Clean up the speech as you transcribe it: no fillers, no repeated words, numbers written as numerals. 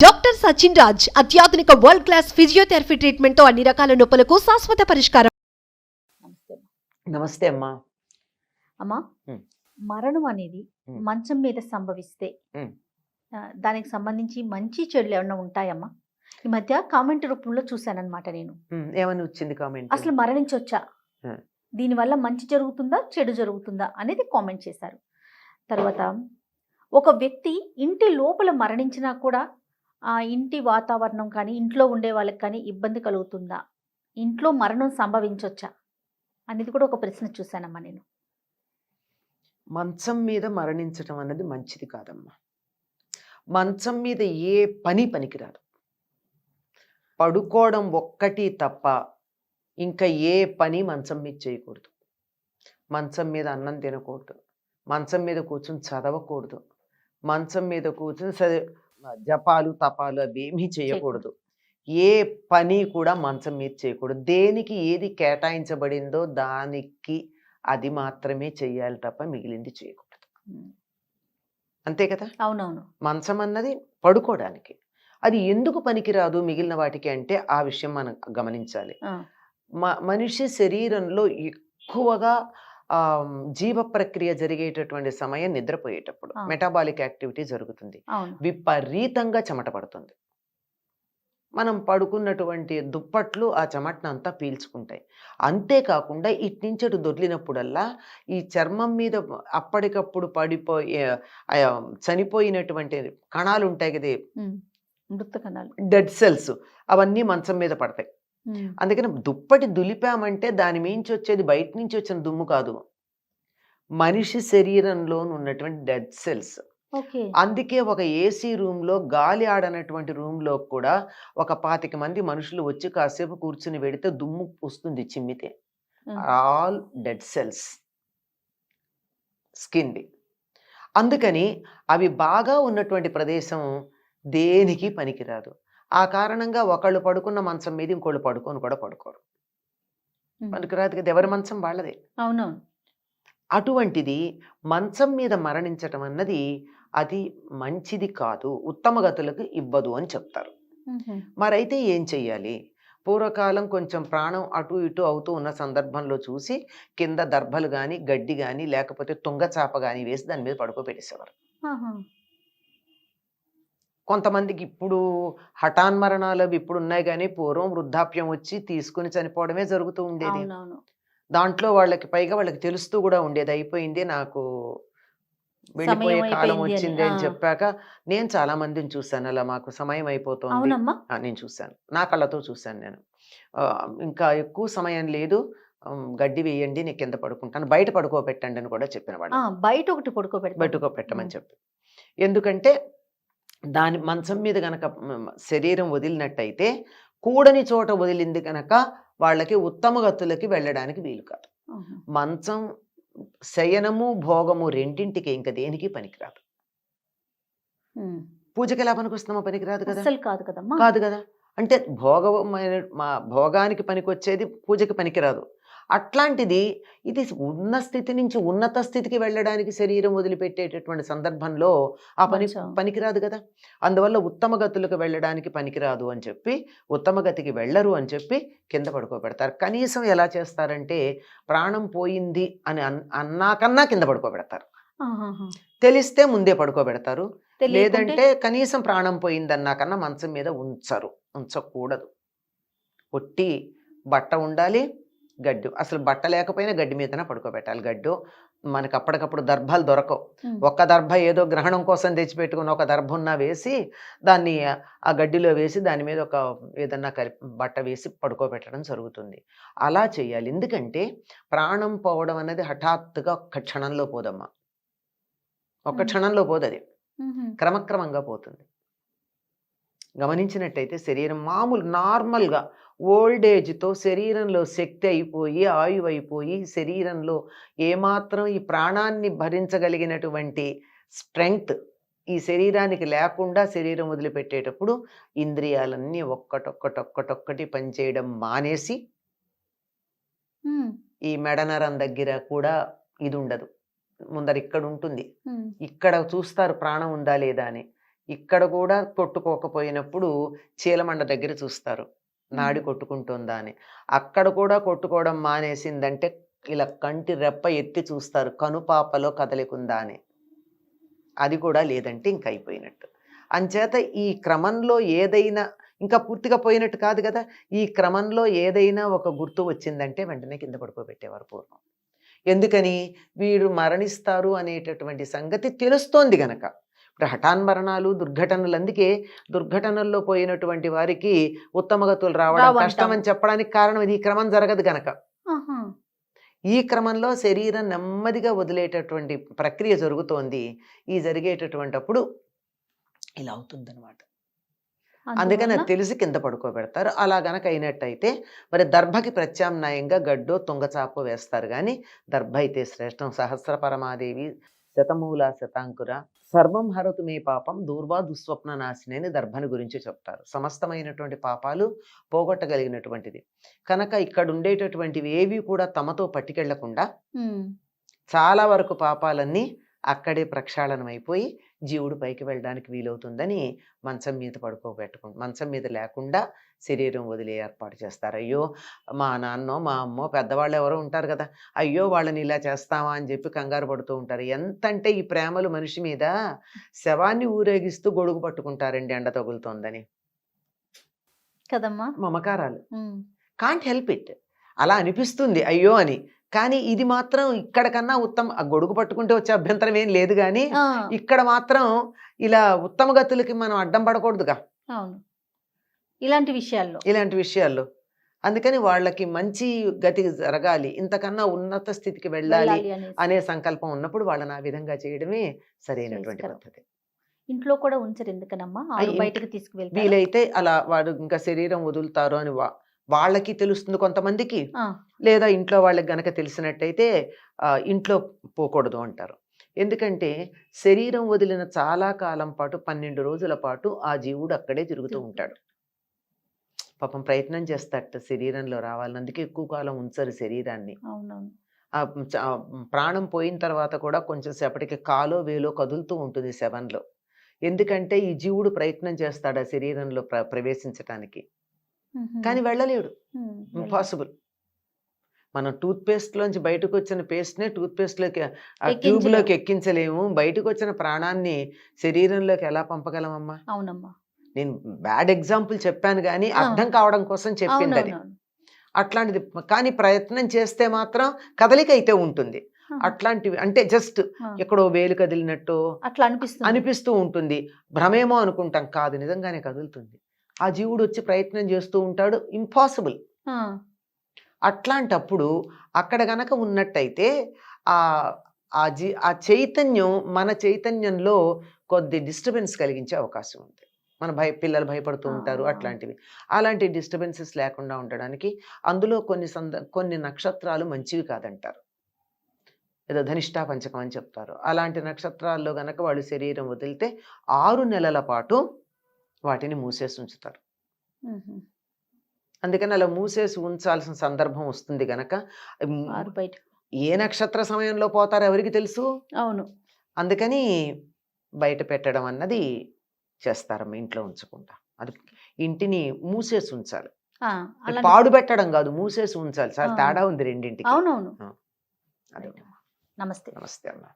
Doctor Sachin Raj అత్యాధునిక world class physiotherapy treatment తో అన్ని రకాల నొప్పులకు శాశ్వత పరిష్కారం. నమస్తే అమ్మా. నమస్తే అమ్మా. అమ్మా, ఉమ్. మరణం అనేది ఉమ్. మంచం మీద సంభవిస్తే ఉమ్. దానికి సంబంధించి మంచి చెడులు ఏమన్నా ఉంటాయమ్మా? ఈ మధ్య కామెంట్ రూపంలో చూశానన్నమాట నేను. ఏమని వచ్చింది కామెంట్? అసలు మరణించొచ్చా, ఉమ్. దీనివల్ల మంచి జరుగుతుందా చెడు జరుగుతుందా అనేది కామెంట్ చేశారు. తర్వాత ఒక వ్యక్తి ఇంటి లోపల మరణించినా కూడా ఆ ఇంటి వాతావరణం కానీ ఇంట్లో ఉండే వాళ్ళకి కానీ ఇబ్బంది కలుగుతుందా, ఇంట్లో మరణం సంభవించొచ్చా అనేది కూడా ఒక ప్రశ్న చూశానమ్మా నేను. మంచం మీద మరణించడం అన్నది మంచిది కాదమ్మా. మంచం మీద ఏ పని పనికిరాదు. పడుకోవడం ఒక్కటి తప్ప ఇంకా ఏ పని మంచం మీద చేయకూడదు. మంచం మీద అన్నం తినకూడదు, మంచం మీద కూర్చొని చదవకూడదు, మంచం మీద కూర్చొని జపాలు తపాలు అవి ఏమీ చేయకూడదు. ఏ పని కూడా మంచం మీద చేయకూడదు. దేనికి ఏది కేటాయించబడిందో దానికి అది మాత్రమే చెయ్యాలి తప్ప మిగిలింది చేయకూడదు. అంతే కదా? అవునవును. మంచం అన్నది పడుకోవడానికి. అది ఎందుకు పనికిరాదు మిగిలిన వాటికి అంటే ఆ విషయం మనం గమనించాలి. మనిషి శరీరంలో ఎక్కువగా జీవ ప్రక్రియ జరిగేటటువంటి సమయం నిద్రపోయేటప్పుడు మెటాబాలిక్ యాక్టివిటీ జరుగుతుంది. విపరీతంగా చెమట పడుతుంది. మనం పడుకున్నటువంటి దుప్పట్లు ఆ చెమటనంతా పీల్చుకుంటాయి. అంతేకాకుండా ఇట్నుంచటు దొర్లినప్పుడల్లా ఈ చర్మం మీద అప్పటికప్పుడు పడిపోయే చనిపోయినటువంటి కణాలు ఉంటాయి కదా, మృత కణాలు, డెడ్ సెల్స్, అవన్నీ మంచం మీద పడతాయి. అందుకని దుప్పటి దులిపామంటే దాని మించి వచ్చేది బయట నుంచి వచ్చిన దుమ్ము కాదు, మనిషి శరీరంలో ఉన్నటువంటి డెడ్ సెల్స్. అందుకే ఒక ఏసీ రూమ్ లో గాలి ఆడనటువంటి రూమ్ లో కూడా ఒక 25 మంది మనుషులు వచ్చి కాసేపు కూర్చుని పెడితే దుమ్ము వస్తుంది చిమ్మితే. ఆల్ డెడ్ సెల్స్ స్కిన్ది. అందుకని అవి బాగా ఉన్నటువంటి ప్రదేశం దేనికి పనికిరాదు. ఆ కారణంగా ఒకళ్ళు పడుకున్న మంచం మీద ఇంకోళ్ళు పడుకోరు. పనికిరాదు కదా, ఎవరి మంచం వాళ్ళదే. అవునవును. అటువంటిది మంచం మీద మరణించటం అన్నది అది మంచిది కాదు, ఉత్తమ గతులకు ఇవ్వదు అని చెప్తారు. మరైతే ఏం చెయ్యాలి? పూర్వకాలం కొంచెం ప్రాణం అటు ఇటు అవుతూ ఉన్న సందర్భంలో చూసి కింద దర్భలు కానీ గడ్డి కానీ లేకపోతే తుంగచాప కానీ వేసి దాని మీద పడుకోబెట్టేసేవారు. కొంతమందికి ఇప్పుడు హఠాన్మరణాలు అవి ఇప్పుడు ఉన్నాయి కానీ పూర్వం వృద్ధాప్యం వచ్చి తీసుకుని చనిపోవడమే జరుగుతూ ఉండేది. దాంట్లో వాళ్ళకి తెలుస్తూ కూడా ఉండేది, అయిపోయింది నాకు వెళ్ళిపోయే కాలం వచ్చింది అని చెప్పాక. నేను చాలా మందిని చూశాను అలా, మాకు సమయం అయిపోతుంది నేను చూశాను, నా కళ్ళతో చూశాను నేను. ఇంకా ఎక్కువ సమయం లేదు, గడ్డి వేయండి, నేను కింద పడుకుంటాను, బయట పడుకోబెట్టండి అని కూడా చెప్పిన వాడు. బయట పడుకోబెట్టమని చెప్పి. ఎందుకంటే దాని మంచం మీద గనక శరీరం వదిలినట్టయితే కూడని చోట వదిలింది కనుక వాళ్ళకి ఉత్తమ గతులకి వెళ్ళడానికి వీలు కాదు. మంచం శయనము భోగము రెండింటికి ఇంకా దేనికి పనికిరాదు. పూజకి ఎలా పనికొస్తామో పనికిరాదు కదా. కాదు కదా. అంటే భోగానికి పనికొచ్చేది పూజకి పనికిరాదు. అట్లాంటిది ఇది ఉన్న స్థితి నుంచి ఉన్నత స్థితికి వెళ్ళడానికి శరీరం వదిలిపెట్టేటటువంటి సందర్భంలో ఆ పనికిరాదు కదా. అందువల్ల ఉత్తమ గతులకు వెళ్ళడానికి పనికిరాదు అని చెప్పి, ఉత్తమ గతికి వెళ్ళరు అని చెప్పి కింద పడుకోబెడతారు. కనీసం ఎలా చేస్తారంటే ప్రాణం పోయింది అని అన్నాకన్నా కింద పడుకోబెడతారు. తెలిస్తే ముందే పడుకోబెడతారు. లేదంటే కనీసం ప్రాణం పోయింది అన్నాకన్నా మంచం మీద ఉంచకూడదు. ఒట్టి బట్ట ఉండాలి, గడ్డు. అసలు బట్ట లేకపోయినా గడ్డి మీదనే పడుకోబెట్టాలి. గడ్డు మనకు అప్పటికప్పుడు దర్భాలు దొరకవు. ఒక్క దర్భ ఏదో గ్రహణం కోసం తెచ్చిపెట్టుకుని ఒక దర్భ ఉన్నా వేసి దాన్ని ఆ గడ్డిలో వేసి దాని మీద ఒక ఏదన్నా బట్ట వేసి పడుకోబెట్టడం జరుగుతుంది. అలా చేయాలి. ఎందుకంటే ప్రాణం పోవడం అనేది హఠాత్తుగా ఒక్క క్షణంలో పోదమ్మా. ఒక్క క్షణంలో పోదది, క్రమక్రమంగా పోతుంది. గమనించినట్టయితే శరీరం మామూలు నార్మల్గా ఓల్డ్ ఏజ్తో శరీరంలో శక్తి అయిపోయి ఆయువు అయిపోయి శరీరంలో ఏమాత్రం ఈ ప్రాణాన్ని భరించగలిగినటువంటి స్ట్రెంగ్త్ ఈ శరీరానికి లేకుండా శరీరం వదిలిపెట్టేటప్పుడు ఇంద్రియాలన్నీ ఒక్కటొక్కటి పనిచేయడం మానేసి, ఈ మెడనరం దగ్గర కూడా ఇది ఉండదు, ముందర ఇక్కడ ఉంటుంది, ఇక్కడ చూస్తారు ప్రాణం ఉందా లేదా అని. ఇక్కడ కూడా కొట్టుకోకపోయినప్పుడు చీలమండ దగ్గర చూస్తారు నాడి కొట్టుకుంటుందా అని. అక్కడ కూడా కొట్టుకోవడం మానేసిందంటే ఇలా కంటి రెప్ప ఎత్తి చూస్తారు కనుపాపలో కదలికుందా అని. అది కూడా లేదంటే ఇంక అయిపోయినట్టు. అంచేత ఈ క్రమంలో ఏదైనా ఇంకా పూర్తిగా పోయినట్టు కాదు కదా, ఈ క్రమంలో ఏదైనా ఒక గుర్తు వచ్చిందంటే వెంటనే కింద పడుకోబెట్టేవారు పూర్వం. ఎందుకని? వీరు మరణిస్తారు అనేటటువంటి సంగతి తెలుస్తోంది గనక. ఇప్పుడు హఠాన్మరణాలు, దుర్ఘటనలు, అందుకే దుర్ఘటనల్లో పోయినటువంటి వారికి ఉత్తమగతులు రావడం రావంటాం. కష్టం అని చెప్పడానికి కారణం ఇది. ఈ క్రమం జరగదు గనక. ఆహా. ఈ క్రమంలో శరీరం నెమ్మదిగా వదిలేటటువంటి ప్రక్రియ జరుగుతోంది. ఈ జరిగేటటువంటప్పుడు ఇలా అవుతుందన్నమాట. అందుకని అది తెలిసి కింద పడుకోబెడతారు. అలా గనక అయినట్టయితే మరి దర్భకి ప్రత్యామ్నాయంగా గడ్డో తుంగచాపో వేస్తారు. కానీ దర్భ అయితే శ్రేష్టం. సహస్ర పరమాదేవి శతమూల శతాంకుర సర్వం హరతు మే పాపం దూర్వా దుస్వప్న నాశిని అని దర్భని గురించి చెప్తారు. సమస్తమైనటువంటి పాపాలు పోగొట్టగలిగినటువంటిది కనుక ఇక్కడ ఉండేటటువంటివి ఏవి కూడా తమతో పట్టుకెళ్లకుండా చాలా వరకు పాపాలన్నీ అక్కడే ప్రక్షాళనం అయిపోయి జీవుడు పైకి వెళ్ళడానికి వీలవుతుందని మంచం మీద మంచం మీద లేకుండా శరీరం వదిలే ఏర్పాటు చేస్తారు. అయ్యో మా నాన్నో మా అమ్మో పెద్దవాళ్ళు ఎవరో ఉంటారు కదా, అయ్యో వాళ్ళని ఇలా చేస్తామా అని చెప్పి కంగారు పడుతూ ఉంటారు. ఎంతంటే ఈ ప్రేమలు మనిషి మీద శవాన్ని ఊరేగిస్తూ గొడుగు పట్టుకుంటారండి ఎండ తగులుతోందని. కదమ్మా. మమకారాలు కాంట్ హెల్ప్ ఇట్. అలా అనిపిస్తుంది అయ్యో అని. కానీ ఇది మాత్రం ఇక్కడ కన్నా ఉత్తమ, ఆ గొడుగు పట్టుకుంటే వచ్చే అభ్యంతరం ఏం లేదు. కానీ ఇక్కడ మాత్రం ఇలా ఉత్తమ గతులకి మనం అడ్డం పడకూడదుగా. అవును, ఇలాంటి విషయాల్లో. అందుకని వాళ్ళకి మంచి గతి జరగాలి, ఇంతకన్నా ఉన్నత స్థితికి వెళ్ళాలి అనే సంకల్పం ఉన్నప్పుడు వాళ్ళని ఆ విధంగా చేయడమే సరైనటువంటి పద్ధతి. ఇంట్లో కూడా ఉంచరు ఎందుకనమ్మా, బయటకు తీసుకువెళ్తారు. వీలైతే అలా వాడు ఇంకా శరీరం వదులుతారు అని వాళ్ళకి తెలుస్తుంది కొంతమందికి, లేదా ఇంట్లో వాళ్ళకి గనక తెలిసినట్టయితే ఇంట్లో పోకూడదు అంటారు. ఎందుకంటే శరీరం వదిలిన చాలా కాలం పాటు 12 రోజుల పాటు ఆ జీవుడు అక్కడే తిరుగుతూ ఉంటాడు. పాపం ప్రయత్నం చేస్తాడు శరీరంలో రావాలని. అందుకే ఎక్కువ కాలం ఉంచరు శరీరాన్ని. ప్రాణం పోయిన తర్వాత కూడా కొంచెం సేపటికి కాలో వేలో కదులుతూ ఉంటుంది శవంలో. ఎందుకంటే ఈ జీవుడు ప్రయత్నం చేస్తాడు ఆ శరీరంలో ప్రవేశించటానికి, కానీ వెళ్ళలేడు. ఇంపాసిబుల్. మనం టూత్ పేస్ట్ లోంచి బయటకు వచ్చిన పేస్ట్ నే టూత్ పేస్ట్ లోకి ఆ ట్యూబ్ లోకి ఎక్కించలేము. బయటకు వచ్చిన ప్రాణాన్ని శరీరంలోకి ఎలా పంపగలమమ్మా? అవునమ్మా. నేను బ్యాడ్ ఎగ్జాంపుల్ చెప్పాను కానీ అర్థం కావడం కోసం చెప్పింది అది. అట్లాంటిది. కానీ ప్రయత్నం చేస్తే మాత్రం కదలిక అయితే ఉంటుంది. అట్లాంటివి అంటే జస్ట్ ఎక్కడో వేలు కదిలినట్టు అట్లా అనిపిస్తూ ఉంటుంది. భ్రమేమో అనుకుంటాం, కాదు నిజంగానే కదులుతుంది. ఆ జీవుడు వచ్చి ప్రయత్నం చేస్తూ ఉంటాడు. ఇంపాసిబుల్. అట్లాంటప్పుడు అక్కడ గనక ఉన్నట్టయితే ఆ చైతన్యం మన చైతన్యంలో కొద్ది డిస్టర్బెన్స్ కలిగించే అవకాశం ఉంది. మన పిల్లలు భయపడుతూ ఉంటారు. అట్లాంటివి అలాంటి డిస్టర్బెన్సెస్ లేకుండా ఉండడానికి అందులో కొన్ని నక్షత్రాలు మంచివి కాదంటారు. ఏదో ధనిష్టా పంచకం అని చెప్తారు. అలాంటి నక్షత్రాల్లో గనక వాళ్ళు శరీరం వదిలితే 6 నెలల పాటు వాటిని మూసేసి ఉంచుతారు. అందుకని అలా మూసేసి ఉంచాల్సిన సందర్భం వస్తుంది గనక ఏ నక్షత్ర సమయంలో పోతారో ఎవరికి తెలుసు. అవును. అందుకని బయట పెట్టడం అన్నది చేస్తారమ్మ, ఇంట్లో ఉంచకుండా. అది ఇంటిని మూసేసి ఉంచాలి, పాడు పెట్టడం కాదు, మూసేసి ఉంచాలి. సార్ తేడా ఉంది రెండింటికి. అవునవును. అదే. నమస్తే. నమస్తే అమ్మా.